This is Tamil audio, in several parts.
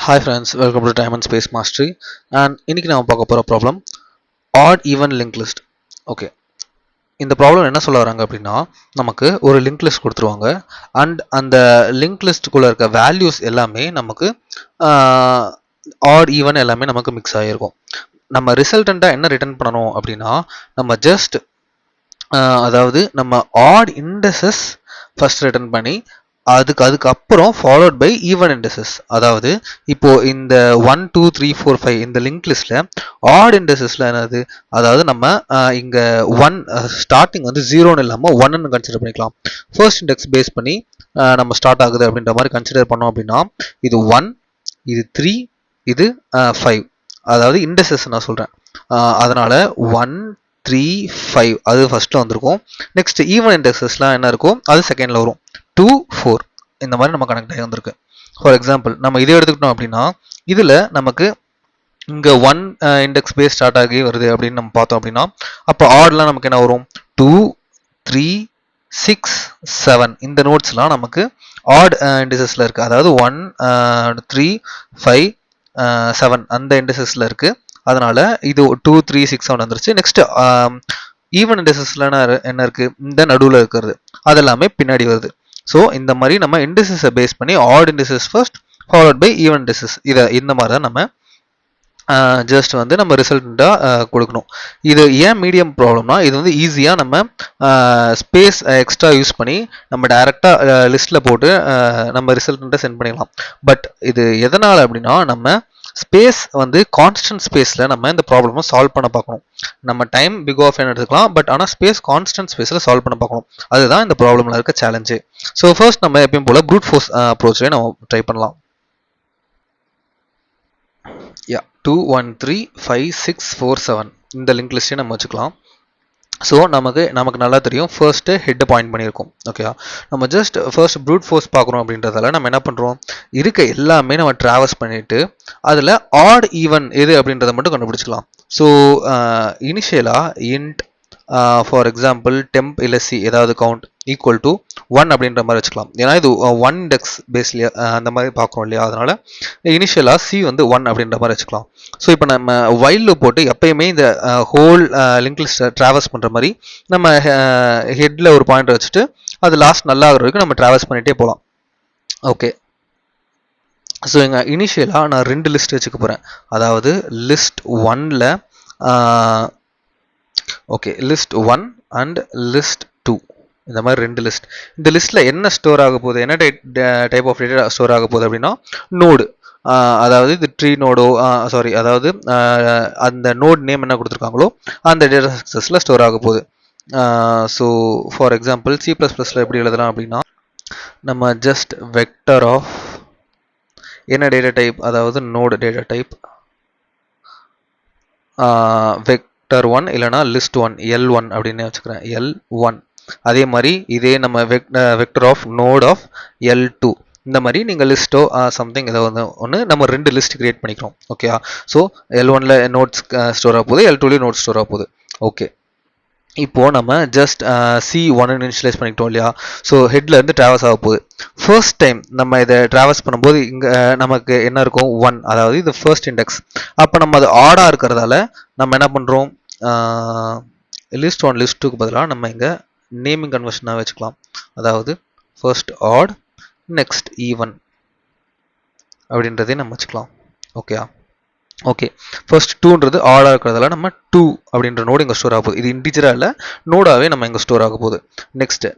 Hi friends, welcome to Time and Space Mastery. And இன்னைக்கு நாம பார்க்க போற problem odd even linked list. Okay, இந்த ப்ராப்ளம் என்ன சொல்ல வராங்க அப்படின்னா, நமக்கு ஒரு லிங்க் லிஸ்ட் கொடுத்துருவாங்க அண்ட் அந்த லிங்க் லிஸ்ட்டுக்குள்ள இருக்க வேல்யூஸ் எல்லாமே நமக்கு ஆட் ஈவன் எல்லாமே நமக்கு மிக்ஸ் ஆகிருக்கும். நம்ம ரிசல்டண்ட்டாக என்ன ரிட்டர்ன் பண்ணணும் அப்படின்னா, நம்ம ஜஸ்ட் அதாவது நம்ம ஆட் இண்டசஸ் ஃபர்ஸ்ட் ரிட்டர்ன் பண்ணி அதுக்கப்புறம் ஃபாலோட் பை ஈவன் இண்டசஸ். அதாவது இப்போ இந்த 1 2 3 4 5 இந்த லிங்க் லிஸ்ட்ல ஆட் இண்டசஸ்ல என்னது, அதாவது நம்ம இங்க 1 ஸ்டார்டிங் வந்து 0ன்னு இல்லாமல் 1ன்னு கன்சிடர் பண்ணிக்கலாம். ஃபர்ஸ்ட் இண்டெக்ஸ் பேஸ் பண்ணி நம்ம ஸ்டார்ட் ஆகுது அப்படின்ற மாதிரி கன்சிடர் பண்ணோம் அப்படின்னா இது 1, இது 3, இது 5. அதாவது இண்டசஸ் நான் சொல்றேன். அதனால 1 3 5 அது ஃபர்ஸ்ட்ல வந்திருக்கும். நெக்ஸ்ட் ஈவன் இண்டெக்ஸஸ்லாம் என்ன இருக்கும் அது செகண்ட்ல வரும். 2 4 இந்த மாதிரி நம்ம கனெக்ட் ஆகி வந்திருக்கு. ஃபார் எக்ஸாம்பிள் நம்ம இதை எடுத்துக்கிட்டோம் அப்படின்னா இதுல நமக்கு இங்க 1 இண்டெக்ஸ் பேஸ் ஸ்டார்ட் ஆகி வருது அப்படின்னு நம்ம பார்த்தோம் அப்படின்னா அப்போ ஆட்லாம் நமக்கு என்ன வரும் 2 3 6 7 இந்த நோட்ஸ்லாம் நமக்கு ஆட் இண்டெக்ஸஸ்ல இருக்கு. அதாவது 1 3 5 7 அந்த இண்டெக்ஸஸ்ல இருக்கு. அதனால இது 2 3 6 7 வந்துருச்சு. நெக்ஸ்ட் ஈவன் இண்டெக்ஸஸ்ல என்ன இருக்கு, இந்த நடுவில் இருக்கிறது அதெல்லாமே பின்னாடி வருது. ஸோ இந்த மாதிரி நம்ம இண்டெக்ஸஸை பேஸ் பண்ணி odd indexes first followed by even indexes இதை இந்த மாதிரி தான் நம்ம ஜஸ்ட் வந்து நம்ம ரிசல்ட்டாக கொடுக்கணும். இது ஏன் மீடியம் ப்ராப்ளம்னா இது வந்து ஈஸியாக நம்ம ஸ்பேஸ் எக்ஸ்ட்ரா யூஸ் பண்ணி நம்ம டைரெக்டாக லிஸ்ட்டில் போட்டு நம்ம ரிசல்ட்டை சென்ட் பண்ணிடலாம். பட் இது எதனால் அப்படின்னா நம்ம ஸ்பேஸ் வந்து கான்ஸ்டன்ட் ஸ்பேஸில் நம்ம இந்த ப்ராப்ளமை சால்வ் பண்ண பார்க்கணும். நம்ம டைம் பிக் ஆஃப் எடுத்துக்கலாம், பட் ஆனால் ஸ்பேஸ் கான்ஸ்டன்ட் ஸ்பேஸில் சால்வ் பண்ண பார்க்கணும். அதுதான் இந்த ப்ராப்ளமில் இருக்க சேலஞ்சு. ஸோ ஃபர்ஸ்ட் நம்ம எப்பயும் போல் ப்ரூட் ஃபோர்ஸ் அப்ரோச்லேயே நம்ம ட்ரை பண்ணலாம். 2 1 3 5 6 4 7 இந்த லிங்க் லிஸ்ட்டே நம்ம வச்சுக்கலாம். ஸோ நமக்கு நல்லா தெரியும் ஃபர்ஸ்ட்டு ஹெட்டை பாயிண்ட் பண்ணியிருக்கோம். ஓகே, நம்ம ஜஸ்ட் ஃபர்ஸ்ட் ப்ரூட் ஃபோர்ஸ் பார்க்குறோம் அப்படின்றதால நம்ம என்ன பண்ணுறோம், இருக்க எல்லாமே நம்ம ட்ராவல்ஸ் பண்ணிவிட்டு அதில் ஆட் ஈவன் எது அப்படின்றத மட்டும் கண்டுபிடிச்சிக்கலாம். ஸோ இனிஷியலாக இன்ட் ஃபார் எக்ஸாம்பிள் டெம்ப் இல்லசி ஏதாவது கவுண்ட் ஈக்குவல் டு 1 அப்படின்ற மாதிரி வச்சுக்கலாம். ஏன்னா இது 1 இண்டெக்ஸ் பேஸ்லேயே அந்த மாதிரி பார்க்குறோம் இல்லையா, அதனால இனிஷியலாக சி வந்து 1 அப்படின்ற மாதிரி வச்சுக்கலாம். ஸோ இப்போ நம்ம வைல் போட்டு எப்பயுமே இந்த ஹோல் லிங்க் லிஸ்ட்டை ட்ராவல்ஸ் பண்ணுற மாதிரி நம்ம ஹெட்டில் ஒரு பாயிண்ட் வச்சுட்டு அது லாஸ்ட் நல்லா ஆகிற வரைக்கும் நம்ம ட்ராவல்ஸ் பண்ணிகிட்டே போகலாம். ஓகே, ஸோ எங்கள் இனிஷியலாக நான் 2 லிஸ்ட் வச்சுக்க போகிறேன். அதாவது லிஸ்ட் 1ல் ஓகே லிஸ்ட் 1 அண்ட் லிஸ்ட் 2 இந்த மாதிரி 2 லிஸ்ட். இந்த லிஸ்ட்டில் என்ன ஸ்டோர் ஆக போகுது, என்ன டைப் ஆஃப் டேட்டா ஸ்டோர் ஆக போகுது அப்படின்னா நோடு, அதாவது இது ட்ரீ நோடோ சாரி அதாவது அந்த நோட் நேம் என்ன கொடுத்துருக்காங்களோ அந்த டேட்டா ஸ்ட்ரக்சர்ஸில் ஸ்டோர் ஆக போகுது. ஸோ ஃபார் எக்ஸாம்பிள் C++ல எப்படி எழுதலாம் அப்படின்னா நம்ம ஜஸ்ட் வெக்டர் ஆஃப் என்ன டேட்டா டைப், அதாவது நோடு டேட்டா டைப் வெக்டர் 1 இல்லைனா லிஸ்ட் 1 L1 அப்படின்னு வச்சுக்கிறேன், L1. அதே மாதிரி இதே நம்ம vector of note of L2 இந்த மாதிரி நீங்கள் லிஸ்ட்டோ சம்திங் ஏதோ ஒன்று நம்ம 2 லிஸ்ட் கிரியேட் பண்ணிக்கிறோம். ஓகே, ஸோ L1ல நோட்ஸ் ஸ்டோர் ஆக போகுது, L2லேயும் நோட்ஸ் ஸ்டோர் ஆக போகுது. ஓகே, இப்போது நம்ம ஜஸ்ட் C1 இனிஷியலைஸ் பண்ணிக்கிட்டோம் இல்லையா, ஸோ ஹெட்ல இருந்து ட்ராவல்ஸ் ஆக போகுது. ஃபர்ஸ்ட் டைம் நம்ம இதை ட்ராவல்ஸ் பண்ணும்போது இங்கே நமக்கு என்ன இருக்கும் 1, அதாவது இது ஃபர்ஸ்ட் இண்டெக்ஸ். அப்போ நம்ம அது ஆடாக இருக்கிறதால நம்ம என்ன பண்ணுறோம், லிஸ்ட் 1 லிஸ்ட் 2க்கு பதிலாக நம்ம இங்கே நேமிங் கன்வர்ஷனாக வச்சுக்கலாம். அதாவது ஃபர்ஸ்ட் ஆட் நெக்ஸ்ட் ஈவன் அப்படின்றதே நம்ம வச்சுக்கலாம். ஓகே ஓகே, ஃபர்ஸ்ட் 2ன்றது ஆடாக இருக்கிறதால நம்ம 2 அப்படின்ற நோடு இங்கே ஸ்டோர் ஆக போகுது. இது இன்டிஜராக இல்லை, நோடாகவே நம்ம இங்கே ஸ்டோர் ஆக போகுது. நெக்ஸ்ட்டு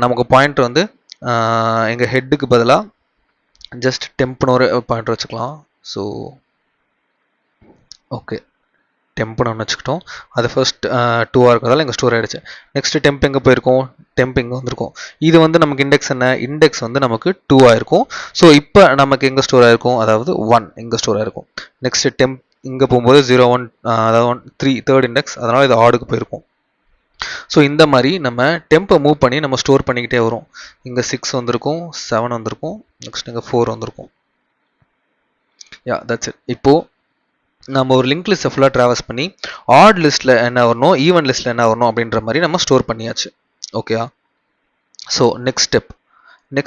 நமக்கு பாயிண்டர் வந்து எங்கள் ஹெட்டுக்கு பதிலாக ஜஸ்ட் டெம்ப்னு ஒரு பாயிண்டர் வச்சுக்கலாம். ஸோ ஓகே, டெம்ப்னு ஒன்று வச்சுக்கிட்டோம். அது ஃபர்ஸ்ட் 2ஆக இருக்கிறதால இங்கே ஸ்டோர் ஆகிடுச்சு. நெக்ஸ்ட் டெம்ப் எங்கே போயிருக்கோம், டெம்ப் இங்கே வந்திருக்கும். இது வந்து நமக்கு இண்டெக்ஸ் என்ன, இண்டெக்ஸ் வந்து நமக்கு 2 ஆயிருக்கும். ஸோ இப்போ நமக்கு எங்கே ஸ்டோர் ஆயிருக்கும், அதாவது 1 இங்கே ஸ்டோர் ஆயிருக்கும். நெக்ஸ்ட் டெம்ப் இங்கே போகும்போது 0 1 அதாவது 3 தேர்ட் இண்டெக்ஸ், அதனால் இது ஆடுக்கு போயிருக்கும். ஸோ இந்த மாதிரி நம்ம டெம்பை மூவ் பண்ணி நம்ம ஸ்டோர் பண்ணிக்கிட்டே வரும். இங்கே 6 வந்திருக்கும், 7 வந்திருக்கும், நெக்ஸ்ட் இங்கே 4 வந்திருக்கும். Yeah that's it. இப்போது நம்ம ஒரு லிங்க் லிஸ்ட்டை ஃபுல்லாக ட்ராவல்ஸ் பண்ணி ஆட் லிஸ்ட்டில் என்ன வரணும் ஈவன் லிஸ்ட்டில் என்ன வரணும் அப்படின்ற மாதிரி நம்ம ஸ்டோர் பண்ணியாச்சு. ஓகேயா, ஸோ நெக்ஸ்ட்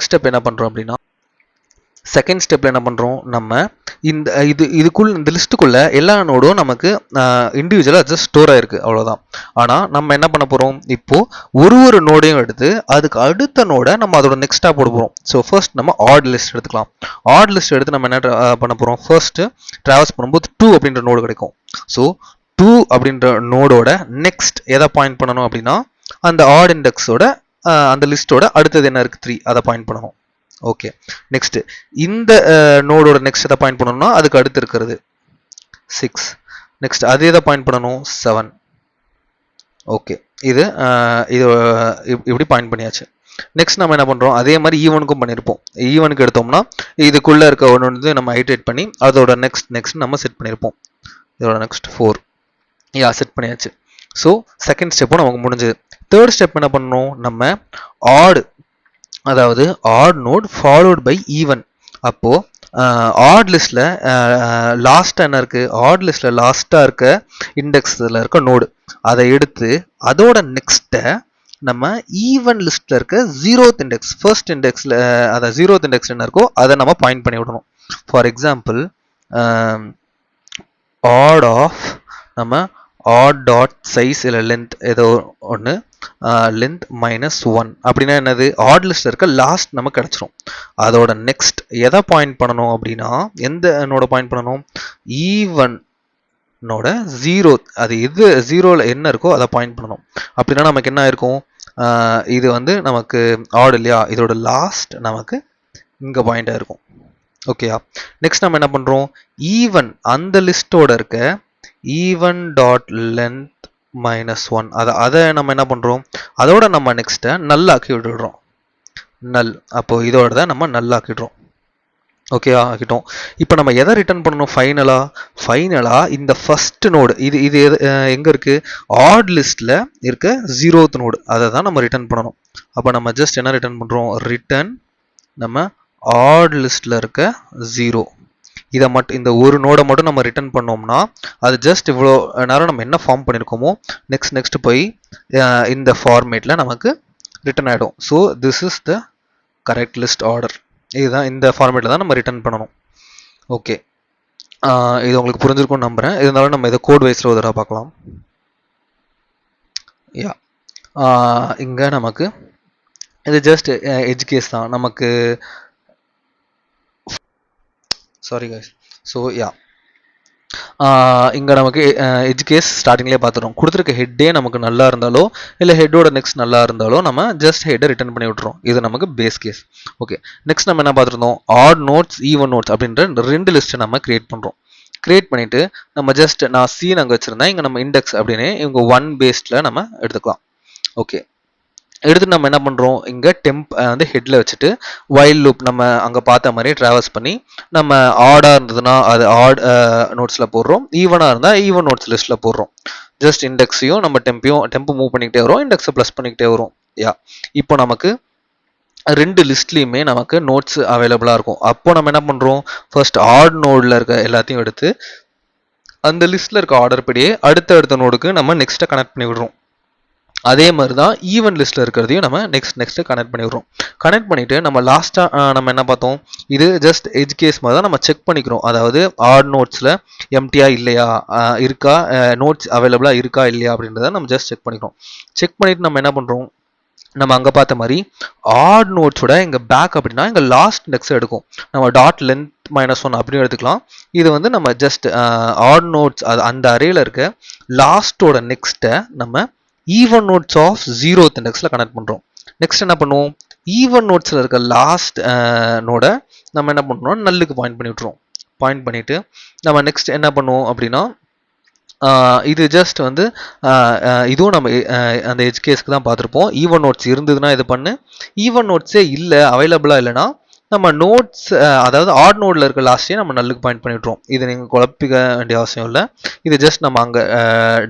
ஸ்டெப் என்ன பண்ணுறோம் அப்படின்னா செகண்ட் ஸ்டெப்பில் என்ன பண்ணுறோம், நம்ம இந்த லிஸ்ட்டுக்குள்ள எல்லா நோடும் நமக்கு இண்டிவிஜுவலாக ஜஸ்ட் ஸ்டோர் ஆயிருக்கு அவ்வளோதான். ஆனால் நம்ம என்ன பண்ண போகிறோம், இப்போ ஒரு நோடையும் எடுத்து அதுக்கு அடுத்த நோடை நம்ம அதோட நெக்ஸ்ட்டாக போட போகிறோம். ஸோ ஃபர்ஸ்ட் நம்ம ஆட் லிஸ்ட் எடுத்துக்கலாம். ஆட் லிஸ்ட் எடுத்து நம்ம என்ன பண்ண போகிறோம், ஃபர்ஸ்ட் ட்ராவல்ஸ் பண்ணும்போது 2 அப்படின்ற நோடு கிடைக்கும். ஸோ 2 அப்படின்ற நோடோட நெக்ஸ்ட் எதை பாயிண்ட் பண்ணணும் அப்படின்னா அந்த ஆட் இண்டெக்ஸோட அந்த லிஸ்ட்டோட அடுத்தது என்ன இருக்குது 3, அதை பாயிண்ட் பண்ணணும். ஓகே, நெக்ஸ்ட் இந்த நோடோட நெக்ஸ்ட் எதை பாயிண்ட் பண்ணணும்னா அதுக்கு அடுத்து இருக்கிறது 6. நெக்ஸ்ட் அது எதை பாயிண்ட் பண்ணணும் 7. ஓகே, இது இப்படி பாயிண்ட் பண்ணியாச்சு. நெக்ஸ்ட் நம்ம என்ன பண்ணுறோம், அதே மாதிரி ஈவனுக்கும் பண்ணியிருப்போம். ஈவனுக்கு எடுத்தோம்னா இதுக்குள்ளே இருக்க ஒன்று வந்து நம்ம ஐட்ரேட் பண்ணி அதோட நெக்ஸ்ட் நம்ம செட் பண்ணியிருப்போம். இதோட நெக்ஸ்ட் 4 செட் பண்ணியாச்சு. ஸோ செகண்ட் ஸ்டெப்பும் நமக்கு முடிஞ்சது. தேர்ட் ஸ்டெப் என்ன பண்ணணும், நம்ம ஆட், அதாவது odd node followed by even. அப்போது ஆட் லிஸ்ட்டில் லாஸ்ட்டாக என்ன இருக்குது, ஆட் லிஸ்ட்டில் லாஸ்ட்டாக இருக்க இண்டெக்ஸில் இருக்க நோடு அதை எடுத்து அதோட நெக்ஸ்ட்டை நம்ம ஈவன் லிஸ்ட்டில் இருக்க 0th இண்டெக்ஸ், ஃபர்ஸ்ட் இண்டெக்ஸில் அதை 0th இண்டெக்ஸ் என்ன இருக்கோ அதை நம்ம பாயிண்ட் பண்ணி விடணும். ஃபார் எக்ஸாம்பிள் ஆட் ஆஃப் நம்ம ஆட் டாட் சைஸ் இல்லை லென்த் ஏதோ ஒன்று லென்த் -1 அப்படின்னா என்னது, ஆட் லிஸ்ட் இருக்க லாஸ்ட் நமக்கு கிடச்சிரும். அதோட நெக்ஸ்ட் எதை பாயிண்ட் பண்ணணும் அப்படின்னா எந்த நோட பாயிண்ட் பண்ணணும், ஈவனோட 0, அது எது 0ல் என்ன இருக்கோ அதை பாயிண்ட் பண்ணணும். அப்படின்னா நமக்கு என்ன இருக்கும், இது வந்து நமக்கு ஆட் இல்லையா, இதோட லாஸ்ட் நமக்கு இங்கே பாயிண்ட் ஆயிருக்கும். ஓகேயா, நெக்ஸ்ட் நம்ம என்ன பண்ணுறோம், ஈவன் அந்த லிஸ்ட்டோட இருக்க ஈவன் டாட் லென்த் -1 அதை நம்ம என்ன பண்ணுறோம், அதோட நம்ம நெக்ஸ்ட்டை நல்லாக்கி விட்டுடுறோம். நல், அப்போது இதோட தான் நம்ம நல்லாக்கிடுறோம். ஓகே ஆகிட்டோம். இப்போ நம்ம எதை ரிட்டர்ன் பண்ணணும், ஃபைனலாக இந்த ஃபஸ்ட் நோடு இது எங்கே இருக்குது, ஆட் லிஸ்ட்டில் இருக்க 0th நோடு, அதை தான் நம்ம ரிட்டர்ன் பண்ணணும். அப்போ நம்ம ஜஸ்ட் என்ன ரிட்டர்ன் பண்ணுறோம், ரிட்டர்ன் நம்ம ஆட் லிஸ்ட்டில் இருக்க 0. இதை மட்டும், இந்த ஒரு நோடை மட்டும் நம்ம ரிட்டர்ன் பண்ணோம்னா அது ஜஸ்ட் இவ்வளோ நேரம் நம்ம என்ன ஃபார்ம் பண்ணியிருக்கோமோ நெக்ஸ்ட் போய் இந்த ஃபார்மேட்டில் நமக்கு ரிட்டர்ன் ஆகிடும். So this is the correct list order. இதுதான் இந்த ஃபார்மேட்டில் தான் நம்ம ரிட்டர்ன் பண்ணணும். ஓகே, இது உங்களுக்கு புரிஞ்சிருக்கும்னு நம்புகிறேன். இருந்தாலும் நம்ம இதை கோட் வைஸில் ஒரு தடவை பார்க்கலாம். இங்கே நமக்கு இது ஜஸ்ட் எட்ஜ் கேஸ் தான் நமக்கு. Sorry guys. ஸோ இங்கே நமக்கு எட்ஜ் கேஸ் ஸ்டார்டிங்லேயே பார்த்துட்டோம். கொடுத்துருக்க ஹெட்டே நமக்கு நல்லா இருந்தாலோ இல்லை ஹெட்டோட நெக்ஸ்ட் நல்லா இருந்தாலோ நம்ம ஜஸ்ட் ஹெட்டை ரிட்டர்ன் பண்ணி விட்றோம். இது நமக்கு பேஸ் கேஸ். ஓகே, நெக்ஸ்ட் நம்ம என்ன பார்த்துருந்தோம், ஆட் நோட்ஸ் ஈவன் நோட்ஸ் அப்படின்ற 2 லிஸ்ட்டை நம்ம கிரியேட் பண்ணுறோம். கிரியேட் பண்ணிவிட்டு நம்ம ஜஸ்ட் நான் சீன் அங்கே வச்சுருந்தேன், இங்கே நம்ம இண்டெக்ஸ் அப்படின்னு இவங்க 1 பேஸ்டில் நம்ம எடுத்துக்கலாம். ஓகே, எடுத்துட்டு நம்ம என்ன பண்ணுறோம், இங்கே டெம்ப் வந்து ஹெட்டில் வச்சுட்டு வைல் லூப் நம்ம அங்கே பார்த்த மாதிரி ட்ராவல்ஸ் பண்ணி நம்ம ஆடாக இருந்ததுன்னா அது ஆட் நோட்ஸில் போடுறோம், ஈவனாக இருந்தால் ஈவன் நோட்ஸ் லிஸ்ட்டில் போடுறோம். ஜஸ்ட் இண்டெக்ஸையும் நம்ம டெம்பை மூவ் பண்ணிக்கிட்டே வரும், இண்டெக்ஸை ப்ளஸ் பண்ணிக்கிட்டே வரும். இப்போ நமக்கு 2 லிஸ்ட்லேயுமே நமக்கு நோட்ஸ் அவைலபிளாக இருக்கும். அப்போ நம்ம என்ன பண்ணுறோம், ஃபர்ஸ்ட் ஆட் நோடில் இருக்க எல்லாத்தையும் எடுத்து அந்த லிஸ்ட்டில் இருக்க ஆர்டர் படியே அடுத்த நோடுக்கு நம்ம நெக்ஸ்ட்டை கனெக்ட் பண்ணி விடுறோம். அதே மாதிரி தான் ஈவன் லிஸ்ட்டில் இருக்கிறதையும் நம்ம நெக்ஸ்ட் கனெக்ட் பண்ணி விடுறோம். கனெக்ட் பண்ணிவிட்டு நம்ம லாஸ்ட்டாக நம்ம என்ன பார்த்தோம், இது ஜஸ்ட் எட்ஜ் கேஸ் மாதிரி தான் நம்ம செக் பண்ணிக்கிறோம். அதாவது ஆட் நோட்ஸில் எம்டியா இல்லையா, இருக்கா, நோட்ஸ் அவைலபிளாக இருக்கா இல்லையா அப்படின்றத நம்ம ஜஸ்ட் செக் பண்ணிக்கிறோம். செக் பண்ணிவிட்டு நம்ம என்ன பண்ணுறோம், நம்ம அங்கே பார்த்த மாதிரி ஆட் நோட்ஸோட இங்கே பேக் அப்படின்னா இங்கே லாஸ்ட் இண்டெக்ஸை எடுக்கும். நம்ம டாட் லென்த் -1 அப்படின்னு எடுத்துக்கலாம். இது வந்து நம்ம ஜஸ்ட் ஆட் நோட்ஸ் அது அந்த அரேல இருக்க லாஸ்ட்டோட நெக்ஸ்ட்டை நம்ம ஈவன் நோட்ஸ் ஆஃப் 0th இண்டெக்ஸில் கனெக்ட் பண்ணுறோம். நெக்ஸ்ட் என்ன பண்ணுவோம், ஈவன் நோட்ஸில் இருக்க லாஸ்ட் நோட நம்ம என்ன பண்ணுறோம், நல்லுக்கு பாயிண்ட் பண்ணி விட்ருவோம். பாயிண்ட் பண்ணிவிட்டு நம்ம நெக்ஸ்ட் என்ன பண்ணுவோம் அப்படின்னா இது ஜஸ்ட் வந்து இதுவும் நம்ம அந்த எட்ஜ் கேஸ்க்கு தான் பார்த்துருப்போம். ஈவன் நோட்ஸ் இருந்ததுன்னா இது பண்ணு, ஈவன் நோட்ஸே இல்லை அவைலபிளாக இல்லைன்னா நம்ம நோட்ஸ் அதாவது ஆட் நோடில் இருக்க லாஸ்ட்டே நம்ம நல்லுக்கு பாயிண்ட் பண்ணி விட்ருவோம். இது நீங்கள் குழப்பிக்க வேண்டிய அவசியம் இல்லை. இது ஜஸ்ட் நம்ம அங்கே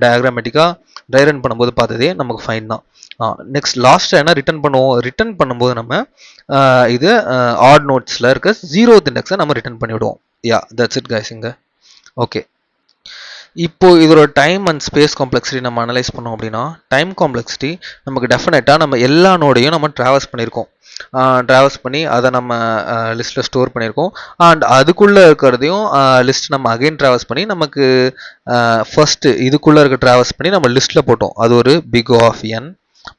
டயக்ராமேட்டிக்காக டைரன் பண்ணும்போது பார்த்ததே நமக்கு ஃபைன் தான். நெக்ஸ்ட் லாஸ்ட்டாக என்ன ரிட்டர்ன் பண்ணுவோம், ரிட்டர்ன் பண்ணும்போது நம்ம இது ஆட் நோட்ஸில் இருக்க 0th இண்டெக்ஸை நம்ம ரிட்டர்ன் பண்ணி விடுவோம். தட்ஸ் இட் கைஸ் இங்கே. ஓகே, இப்போ இதோட டைம் அண்ட் ஸ்பேஸ் காம்ப்ளெக்சிட்டி நம்ம அனலைஸ் பண்ணோம் அப்படின்னா டைம் காம்ப்ளெக்சிட்டி நமக்கு டெஃபினட்டாக நம்ம எல்லா நோடையும் நம்ம ட்ராவல்ஸ் பண்ணியிருக்கோம். ட்ராவல்ஸ் பண்ணி அதை நம்ம லிஸ்ட்டில் ஸ்டோர் பண்ணியிருக்கோம். அண்ட் அதுக்குள்ளே இருக்கிறதையும் லிஸ்ட் நம்ம அகைன் ட்ராவல்ஸ் பண்ணி நமக்கு ஃபஸ்ட்டு இதுக்குள்ளே இருக்க ட்ராவல்ஸ் பண்ணி நம்ம லிஸ்ட்டில் போட்டோம். அது ஒரு big of n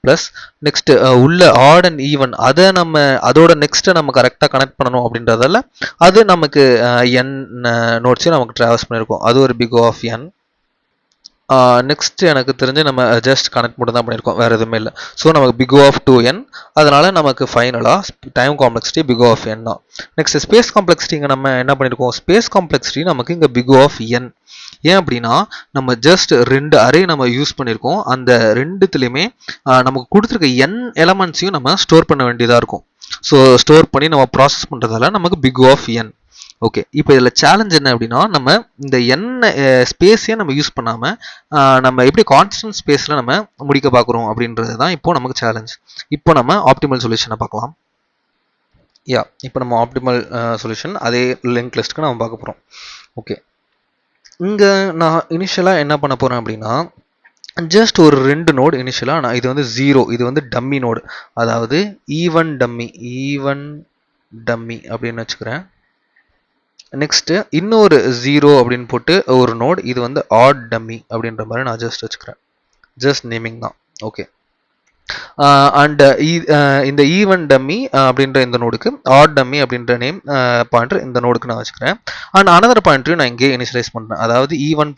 plus next உள்ள ஆட் அண்ட் ஈவன் அதை நம்ம அதோட நெக்ஸ்ட்டை நம்ம கரெக்டாக கனெக்ட் பண்ணணும் அப்படின்றதால அது நமக்கு என் நோட்ஸையும் நமக்கு ட்ராவல்ஸ் பண்ணியிருக்கோம். அது ஒரு பிக் ஆஃப் என். நெக்ஸ்ட் எனக்கு தெரிஞ்சு நம்ம ஜஸ்ட் கனெக்ட் மட்டும் தான் பண்ணியிருக்கோம், வேறு எதுவுமே இல்லை. ஸோ நமக்கு பிக் ஆஃப் 2n, அதனால் நமக்கு ஃபைனலாக time complexity big of n தான். நெக்ஸ்ட் ஸ்பேஸ் காம்ப்ளெக்சிட்டி இங்கே நம்ம என்ன பண்ணியிருக்கோம், ஸ்பேஸ் காம்ப்ளெக்சிட்டி நமக்கு இங்கே பிக் ஆஃப் n. ஏன் அப்படின்னா நம்ம ஜஸ்ட் 2 அரே நம்ம யூஸ் பண்ணியிருக்கோம். அந்த ரெண்டுத்துலேயுமே நமக்கு கொடுத்துருக்க n எலமெண்ட்ஸையும் நம்ம ஸ்டோர் பண்ண வேண்டியதாக இருக்கும். ஸோ ஸ்டோர் பண்ணி நம்ம ப்ராசஸ் பண்ணுறதால நமக்கு பிக் ஆஃப் n. ஓகே, இப்போ இதில் சேலஞ்ச் என்ன அப்படின்னா நம்ம இந்த என்ன ஸ்பேஸையே நம்ம யூஸ் பண்ணாமல் நம்ம எப்படி கான்ஸ்டன்ட் ஸ்பேஸில் நம்ம முடிக்க பார்க்குறோம் அப்படின்றது தான் இப்போ நமக்கு சேலஞ்ச். இப்போ நம்ம ஆப்டிமல் சொல்யூஷனை பார்க்கலாம். இப்போ நம்ம ஆப்டிமல் சொல்யூஷன் அதே லிங்க் லிஸ்ட்டுக்கு நம்ம பார்க்க போகிறோம். ஓகே, இங்கே நான் இனிஷியலாக என்ன பண்ண போகிறேன் அப்படின்னா ஜஸ்ட் ஒரு 2 நோடு இனிஷியலாக நான் இது வந்து 0, இது வந்து டம்மி நோடு, அதாவது ஈவன் டம்மி அப்படின்னு வச்சுக்கிறேன். நெக்ஸ்ட்டு இன்னொரு 0 அப்படின்னு போட்டு ஒரு நோட், இது வந்து ஆட் டம்மி அப்படின்ற மாதிரி நான் ஜஸ்ட் வச்சுக்கிறேன். ஜஸ்ட் நேமிங் தான். ஓகே, அண்ட் இந்த ஈவன் டம்மி அப்படின்ற இந்த நோடுக்கு ஆட் டம்மி அப்படின்ற நேம் பாயிண்டர் இந்த நோடுக்கு நான் வச்சுக்கிறேன். அண்ட் அனதர் பாயிண்டரையும் நான் இங்கே இனிஷியலைஸ் பண்ணுறேன், அதாவது ஈவன்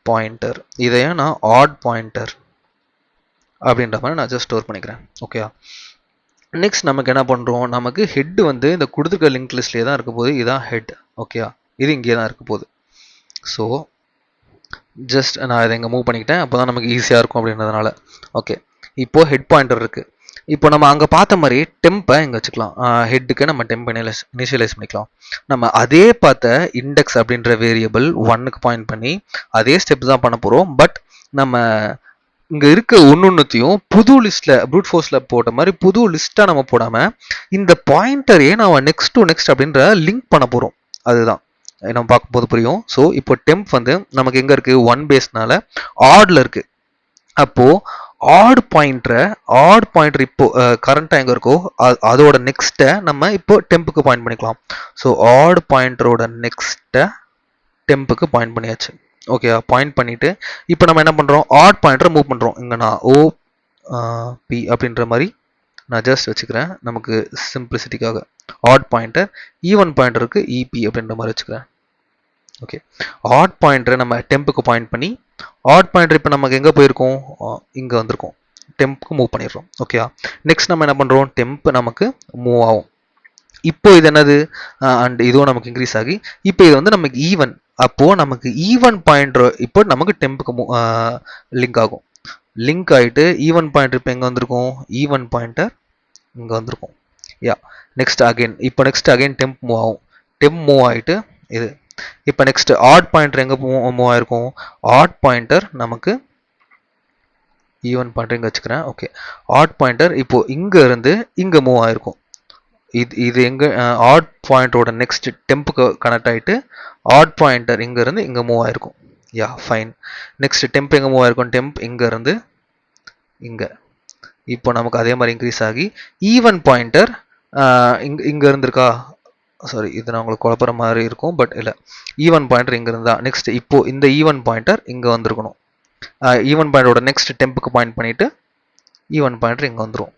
பாயிண்டர் இதையே நான் ஆட் பாயிண்டர் அப்படின்ற மாதிரி நான் ஜஸ்ட் ஸ்டோர் பண்ணிக்கிறேன். ஓகேவா, நெக்ஸ்ட் நமக்கு என்ன பண்ணுறோம், நமக்கு ஹெட் வந்து இந்த கொடுத்துருக்க லிங்க் லிஸ்ட்லேயே தான் இருக்க போகுது. இதுதான் ஹெட். ஓகேவா, இது இங்கே தான் இருக்க போகுது. ஸோ ஜஸ்ட் நான் இதை இங்கே மூவ் பண்ணிக்கிட்டேன், அப்போ தான் நமக்கு ஈஸியாக இருக்கும் அப்படின்றதுனால. ஓகே, இப்போது ஹெட் பாயிண்டர் இருக்குது. இப்போ நம்ம அங்கே பார்த்த மாதிரி டெம்பை இங்கே வச்சுக்கலாம். ஹெட்டுக்கு நம்ம டெம்ப் இனிஷியலைஸ் பண்ணிக்கலாம். நம்ம அதே பார்த்த இண்டெக்ஸ் அப்படின்ற வேரியபிள் 1க்கு பாயிண்ட் பண்ணி அதே ஸ்டெப் தான் பண்ண போகிறோம். பட் நம்ம இங்கே இருக்க ஒன்னொன்னுத்தையும் புது லிஸ்ட்டில் ப்ரூட் ஃபோர்ஸில் போட்ட மாதிரி புது லிஸ்ட்டாக நம்ம போடாமல் இந்த பாயிண்டரையே நம்ம நெக்ஸ்ட் டு நெக்ஸ்ட் அப்படின்ற லிங்க் பண்ண போகிறோம். அதுதான் நம்ம பார்க்கும்போது புரியும். ஸோ இப்போ டெம்ப் வந்து நமக்கு எங்கே இருக்குது, 1 பேஸ்னால ஆடில் இருக்குது. அப்போது ஆட் பாயிண்டர் இப்போ கரண்ட்டாக எங்கே இருக்கோ அதோட நெக்ஸ்ட்டை நம்ம இப்போ டெம்புக்கு பாயிண்ட் பண்ணிக்கலாம். ஸோ ஆட் பாயிண்டரோட நெக்ஸ்ட்டை டெம்புக்கு பாயிண்ட் பண்ணியாச்சு. ஓகே, பாயிண்ட் பண்ணிவிட்டு இப்போ நம்ம என்ன பண்ணுறோம், ஆட் பாயிண்டரை மூவ் பண்ணுறோம். இங்கே நான் பி அப்படின்ற மாதிரி நான் ஜஸ்ட் வச்சுக்கிறேன் நமக்கு சிம்பிளிசிட்டிக்காக. ஆட் பாயிண்டர், ஈவன் பாயிண்டருக்கு இபி அப்படின்ற மாதிரி வச்சுக்கிறேன். ஓகே, ஆட் பாயிண்டரை நம்ம டெம்புக்கு பாயிண்ட் பண்ணி ஆட் பாயிண்டர் இப்போ நமக்கு எங்கே போயிருக்கோம், இங்கே வந்திருக்கோம், டெம்புக்கு மூவ் பண்ணிடுறோம். ஓகேவா, நெக்ஸ்ட் நம்ம என்ன பண்ணுறோம், டெம்ப் நமக்கு மூவ் ஆகும். இப்போ இது என்னது, அண்ட் இதுவும் நமக்கு இன்க்ரீஸ் ஆகி இப்போ இது வந்து நமக்கு ஈவன். அப்போது நமக்கு ஈவன் பாயிண்டர் இப்போ நமக்கு டெம்புக்கு லிங்க் ஆகும். லிங்க் ஆகிட்டு ஈவன் பாயிண்டர் இப்போ எங்கே வந்திருக்கும், ஈவன் பாயிண்டர் இங்கே வந்திருக்கும். நெக்ஸ்ட் அகைன் டெம்ப் மூவ் ஆகும். டெம்ப் மூவ் ஆகிட்டு இது இப்போ நெக்ஸ்ட் ஆட் பாயிண்டர் எங்கே மூவ் ஆகிருக்கும், ஆட் பாயிண்டர் நமக்கு ஈவன் பாயிண்டர் இங்கே வச்சுக்கிறேன். ஓகே, ஆட் பாயிண்டர் இப்போ இங்கே இருந்து இங்கே மூவ் ஆகிருக்கும். இது எங்கே, ஆட் பாயிண்டரோட நெக்ஸ்ட் டெம்புக்கு கனெக்ட் ஆகிட்டு ஆட் பாயிண்டர் இங்கேருந்து இங்கே மூவ் ஆகிருக்கும். ஃபைன். நெக்ஸ்ட் டெம்ப் எங்கே மூவ் ஆகிருக்கும், டெம்ப் இங்கேருந்து இங்கே. இப்போ நமக்கு அதே மாதிரி இன்க்ரீஸ் ஆகி ஈவன் பாயிண்டர் இங்கே இருந்திருக்கா, சாரி இது நான் உங்களுக்கு குழப்புற மாதிரி இருக்கும், பட் இல்லை, ஈவன் பாயிண்டர் இங்கே இருந்தா நெக்ஸ்ட் இப்போ இந்த ஈவன் பாயிண்டர் இங்கே வந்திருக்கணும். ஈவன் பாயிண்டரோட நெக்ஸ்ட் டெம்புக்கு பாயிண்ட் பண்ணிவிட்டு ஈவன் பாயிண்டர் இங்கே வந்துடும்.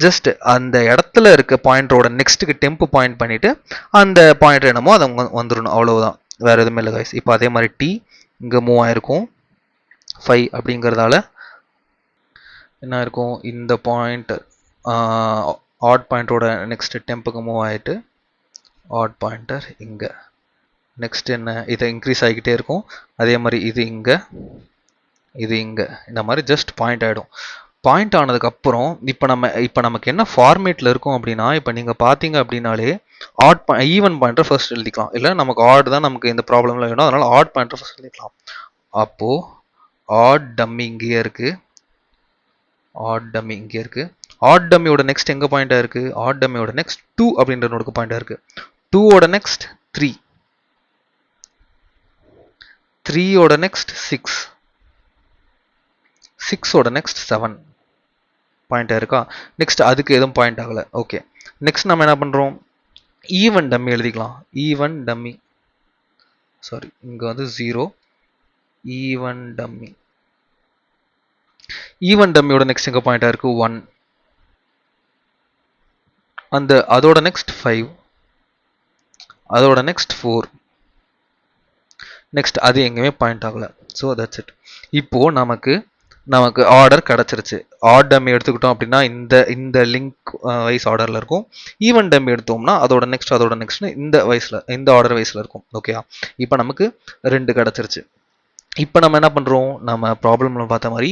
ஜஸ்ட் அந்த இடத்துல இருக்க பாயிண்டரோட நெக்ஸ்ட்டுக்கு டெம்ப் பாயிண்ட் பண்ணிவிட்டு அந்த பாயிண்டர் என்னமோ அதை வந்துடணும், அவ்வளவுதான், வேறு எதுவுமே இல்லை கைஸ். இப்போ அதே மாதிரி டி இங்கே மூவ் ஆகிருக்கும் 5 அப்படிங்கிறதால என்ன இருக்கும், இந்த பாயிண்டர் ஆட் பாயிண்டரோட நெக்ஸ்ட் டெம்புக்கு மூவ் ஆகிட்டு ஆட் பாயிண்டர் இங்கே. நெக்ஸ்ட் என்ன, இதை இன்க்ரீஸ் ஆகிக்கிட்டே இருக்கும். அதே மாதிரி இது இங்கே இந்த மாதிரி ஜஸ்ட் பாயிண்ட் ஆகிடும். பாயிண்ட் ஆனதுக்கப்புறம் இப்போ நமக்கு என்ன ஃபார்மேட்டில் இருக்கும் அப்படின்னா, இப்போ நீங்கள் பார்த்தீங்க அப்படின்னாலே ஈவன் பாயிண்டர் ஃபர்ஸ்ட் எழுதிக்கலாம். இல்லை நமக்கு ஆட் தான் நமக்கு இந்த ப்ராப்ளம்ல வேணும், அதனால் ஆட் பாயிண்டர் ஃபர்ஸ்ட் எழுதிக்கலாம். அப்போது ஆட் டம்மி இங்கேயே இருக்குது, ஆட் டம்மியோட நெக்ஸ்ட் எங்கே பாயிண்டாக இருக்குது, ஆட் டம்மியோட நெக்ஸ்ட் 2 அப்படின்ற நோடுக்கு பாயிண்டாக இருக்குது. 2ஓட நெக்ஸ்ட் 3, 3ஓட நெக்ஸ்ட் 6, 6ஓட நெக்ஸ்ட் 7 பாயிண்ட் ஆயிருக்கா. நெக்ஸ்ட் அதுக்கு எதுவும் பாயிண்ட் ஆகல. ஓகே, நெக்ஸ்ட் நம்ம என்ன பண்றோம், ஈவன் டம்மி எழுதிக்கலாம். ஈவன் டம்மி, சாரி இங்க வந்து 0, ஈவன் டம்மி. ஈவன் டம்மியோட நெக்ஸ்ட் எங்க பாயிண்ட் ஆயிருக்கு 1, அதோட நெக்ஸ்ட் 5, அதோட நெக்ஸ்ட் 4, நெக்ஸ்ட் அது எங்கேயுமே பாயிண்ட் ஆகல. So that's it. இப்போ நமக்கு ஆர்டர் கிடச்சிருச்சு. ஆட் டம்மி எடுத்துக்கிட்டோம் அப்படின்னா இந்த லிங்க் வைஸ் ஆர்டரில் இருக்கும். ஈவன் டம்மி எடுத்தோம்னா அதோட நெக்ஸ்ட் இந்த ஆர்டர் வைஸில் இருக்கும். ஓகேயா, இப்போ நமக்கு 2 கிடச்சிருச்சு. இப்போ நம்ம என்ன பண்ணுறோம், நம்ம ப்ராப்ளமில் பார்த்த மாதிரி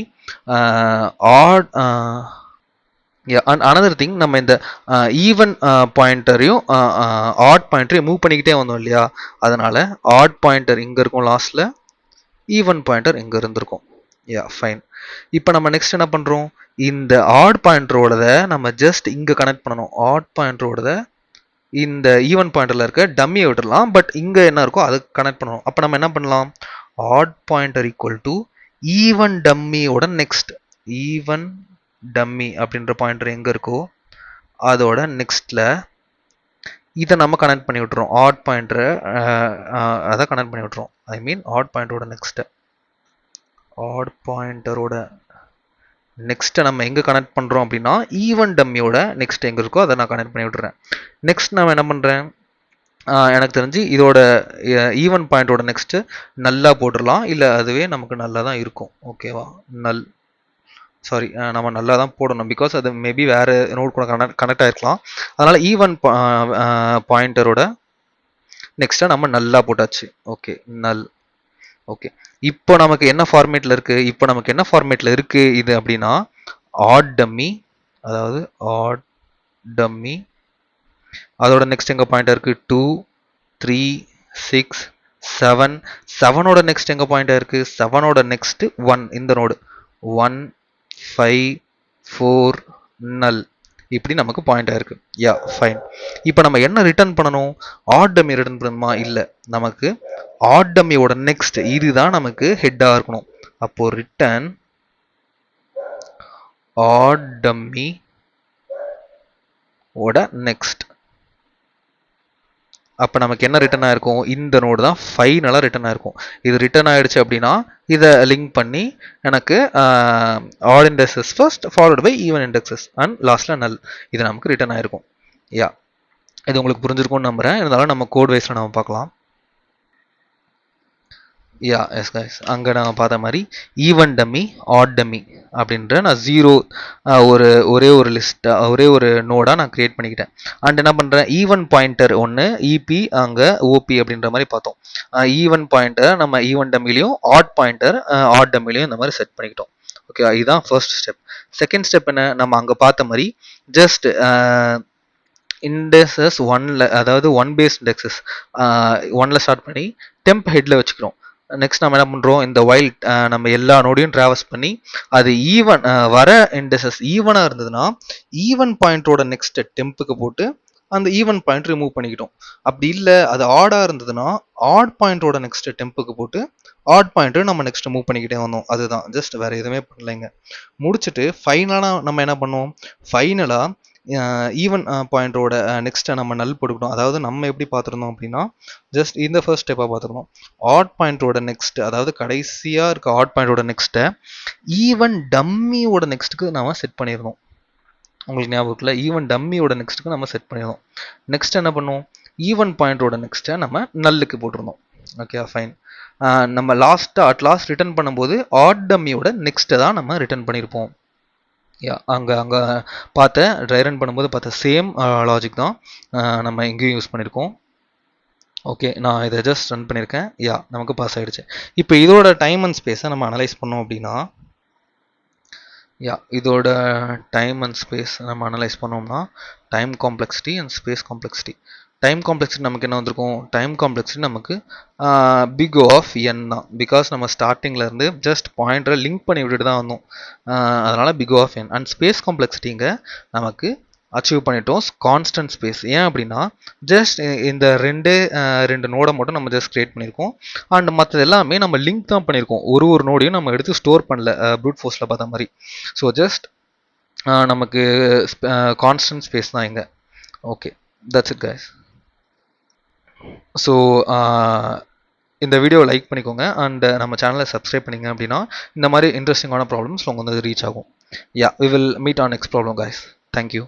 ஆட் அனதர் திங், நம்ம இந்த ஈவன் பாயிண்டரையும் ஆட் பாயிண்டரையும் மூவ் பண்ணிக்கிட்டே வந்தோம் இல்லையா, அதனால ஆட் பாயிண்டர் இங்கே இருக்கும் லாஸ்ட்ல, ஈவன் பாயிண்டர் இங்கே இருந்திருக்கும். Yeah fine. இப்போ நம்ம நெக்ஸ்ட் என்ன பண்ணுறோம், இந்த ஆட் பாயிண்டரோடத நம்ம ஜஸ்ட் இங்கே கனெக்ட் பண்ணணும். ஆட் பாயிண்டரோடத இந்த ஈவன் பாயிண்டரில் இருக்க டம்மியை விட்டுடலாம், பட் இங்கே என்ன இருக்கோ அதுக்கு கனெக்ட் பண்ணணும். அப்போ நம்ம என்ன பண்ணலாம், odd pointer equal to even டம்மியோட நெக்ஸ்ட், ஈவன் டம்மி அப்படின்ற பாயிண்டர் எங்கே இருக்கோ அதோட நெக்ஸ்ட்ல இதை நம்ம கனெக்ட் பண்ணி விட்டுறோம். ஆட் பாயிண்டரை அதை கனெக்ட் பண்ணி விட்டுறோம். ஐ மீன் ஆட் பாயிண்டரோட நெக்ஸ்ட், ஆட் பாயிண்டரோட நெக்ஸ்ட்டை நம்ம எங்கே கனெக்ட் பண்ணுறோம் அப்படின்னா ஈவன் டம்மியோட நெக்ஸ்ட் எங்கே இருக்கோ அதை நான் கனெக்ட் பண்ணி விட்டுறேன். நெக்ஸ்ட் நான் என்ன பண்ணுறேன், எனக்கு தெரிஞ்சு இதோட ஈவன் பாயிண்டோட நெக்ஸ்ட்டு நல்லா போட்டுடலாம், இல்லை அதுவே நமக்கு நல்லா தான் இருக்கும். ஓகேவா, நல், சாரி நம்ம நல்லா தான் போடணும், பிகாஸ் அது மேபி வேறு நோட் கூட கனெக்ட் ஆகிருக்கலாம். அதனால் ஈவன் பாயிண்டரோட நெக்ஸ்ட்டை நம்ம நல்லா போட்டாச்சு. ஓகே, நல். ஓகே, இப்போ நமக்கு என்ன ஃபார்மேட்டில் இருக்குது இது அப்படின்னா ஆட் டம்மி, அதாவது ஆட் டம்மி, அதோட நெக்ஸ்ட் எங்கே பாயிண்டாக இருக்குது 2, 3, 6, 7, 7ஓட நெக்ஸ்ட் எங்கே பாயிண்டாக இருக்குது 7ஓட நெக்ஸ்ட் 1, இந்த நோடு 1, 5, 4, நல், இப்படி நமக்கு பாயிண்ட் ஆயிருக்கு. Yeah fine. இப்போ நம்ம என்ன ரிட்டர்ன் பண்ணணும், ஆட் டம்மி ரிட்டர்ன் பண்ணணுமா, இல்லை, நமக்கு ஆட் டம்மியோட நெக்ஸ்ட் இதுதான் நமக்கு ஹெட்டாக இருக்கணும். அப்போ ரிட்டர்ன் ஆட் டம்மி ஓட நெக்ஸ்ட். அப்போ நமக்கு என்ன ரிட்டர்ன் ஆயிருக்கும், இந்த நோடு தான் ஃபைனலாக ரிட்டர்ன் ஆயிருக்கும். இது ரிட்டர்ன் ஆயிடுச்சு அப்படின்னா இதை லிங்க் பண்ணி எனக்கு odd indexes first followed by even indexes and லாஸ்ட்ல நல், இது நமக்கு ரிட்டர்ன் ஆயிருக்கும். யா, இது உங்களுக்கு புரிஞ்சிருக்கும்னு நம்புறேன். இருந்தாலும் நம்ம கோட் வைஸ்ல நம்ம பார்க்கலாம். யா எஸ் கைஸ், அங்கே நான் பார்த்த மாதிரி ஈவன் டம்மி, ஆட் டம்மி அப்படின்ற நான் 0 ஒரே ஒரு நோடாக நான் கிரியேட் பண்ணிக்கிட்டேன். அண்ட் என்ன பண்ணுறேன், ஈவன் பாயிண்டர் ஒன்று இபி அங்கே ஓபி அப்படின்ற மாதிரி பார்த்தோம். ஈவன் பாயிண்டர் நம்ம ஈவன் டம்மிலையும் ஆட் பாயிண்டர் ஆட் டம்மிலையும் இந்த மாதிரி செட் பண்ணிக்கிட்டோம். ஓகே, இதுதான் ஃபர்ஸ்ட் ஸ்டெப். செகண்ட் ஸ்டெப் என்ன, நம்ம அங்கே பார்த்த மாதிரி ஜஸ்ட் இண்டெக்ஸஸ் 1ல, அதாவது 1 பேஸ் இண்டெக்ஸஸ் 1ல ஸ்டார்ட் பண்ணி டெம்ப் ஹெட்டில் வச்சுக்கிறோம். நெக்ஸ்ட் நம்ம என்ன பண்ணுறோம், இந்த வைல் நம்ம எல்லா நோடையும் ட்ராவல்ஸ் பண்ணி அது ஈவன் வர இண்டெக்ஸஸ் ஈவனாக இருந்ததுன்னா ஈவன் பாயிண்டரோட நெக்ஸ்ட் டெம்புக்கு போட்டு அந்த ஈவன் பாயிண்ட் ரிமூவ் பண்ணிக்கிட்டோம். அப்படி இல்லை அது ஆடாக இருந்ததுன்னா ஆட் பாயிண்டரோட நெக்ஸ்ட் டெம்புக்கு போட்டு ஆட் பாயிண்டர் நம்ம நெக்ஸ்ட் மூவ் பண்ணிக்கிட்டே வந்தோம். அதுதான், ஜஸ்ட் வேறு எதுவுமே பண்ணலைங்க. முடிச்சுட்டு ஃபைனலாக நம்ம என்ன பண்ணோம், ஃபைனலாக ஈவன் பாயிண்டரோட நெக்ஸ்ட்டை நம்ம நல் போட்டுக்கிட்டோம். அதாவது நம்ம எப்படி பார்த்துருந்தோம் அப்படின்னா ஜஸ்ட் இந்த ஃபர்ஸ்ட் ஸ்டெப்பாக பார்த்துருந்தோம். ஆட் பாயிண்டரோட நெக்ஸ்ட், அதாவது கடைசியாக இருக்க ஆட் பாயிண்டரோட நெக்ஸ்ட்டை ஈவன் டம்மியோட நெக்ஸ்ட்டுக்கு நம்ம செட் பண்ணியிருந்தோம். உங்களுக்கு ஞாபகம் இருக்குல்ல, ஈவன் டம்மியோட நெக்ஸ்ட்டுக்கு நம்ம செட் பண்ணியிருந்தோம். நெக்ஸ்ட் என்ன பண்ணோம், ஈவன் பாயிண்டரோட நெக்ஸ்ட்டை நம்ம நல்லுக்கு போட்டிருந்தோம். Okay fine. நம்ம லாஸ்ட் ரிட்டர்ன் பண்ணும்போது ஆட் டம்மியோட நெக்ஸ்ட்டை தான் நம்ம ரிட்டர்ன் பண்ணியிருப்போம். யா, அங்கே ட்ரை ரன் பண்ணும்போது பார்த்த சேம் லாஜிக் தான் நம்ம எங்கேயும் யூஸ் பண்ணியிருக்கோம். ஓகே, நான் இதை ஜஸ்ட் ரன் பண்ணியிருக்கேன். யா, நமக்கு பாஸ் ஆகிடுச்சு. இப்போ இதோட டைம் அண்ட் ஸ்பேஸை நம்ம அனலைஸ் பண்ணோம் அப்படின்னா, யா, இதோட டைம் அண்ட் ஸ்பேஸ் நம்ம அனலைஸ் பண்ணோம்னா time complexity and space complexity. Time complexity நமக்கு என்ன வந்திருக்கும், டைம் காம்ப்ளெக்சிட்டி நமக்கு பிக் ஓ ஆஃப் என் தான். பிகாஸ் நம்ம ஸ்டார்டிங்லேருந்து ஜஸ்ட் பாயிண்டரை லிங்க் பண்ணி விட்டுட்டு தான் வந்தோம். அதனால் big O of N. And space காம்ப்ளெக்சிட்டிங்க நமக்கு அச்சீவ் பண்ணிட்டோம் கான்ஸ்டன்ட் ஸ்பேஸ். ஏன் அப்படின்னா ஜஸ்ட் இந்த ரெண்டு நோடை மட்டும் நம்ம ஜஸ்ட் கிரியேட் பண்ணியிருக்கோம். அண்ட் மற்றது எல்லாமே நம்ம லிங்க் தான் பண்ணியிருக்கோம். ஒரு நோடையும் நம்ம எடுத்து ஸ்டோர் பண்ணல ப்ரூட் ஃபோர்ஸில் பார்த்த மாதிரி. ஸோ ஜஸ்ட் நமக்கு கான்ஸ்டன்ட் ஸ்பேஸ் தான் இங்கே. Okay, that's it guys. So இந்த வீடியோவை லைக் பண்ணிக்கோங்க அண்ட் நம்ம சேனலை சப்ஸ்கிரைப் பண்ணிங்க அப்படின்னா இந்த மாதிரி இன்ட்ரெஸ்டிங்கான ப்ராப்ளம்ஸ் உங்களுக்கு வந்து ரீச் ஆகும். Yeah, we will meet on next problem guys. Thank you.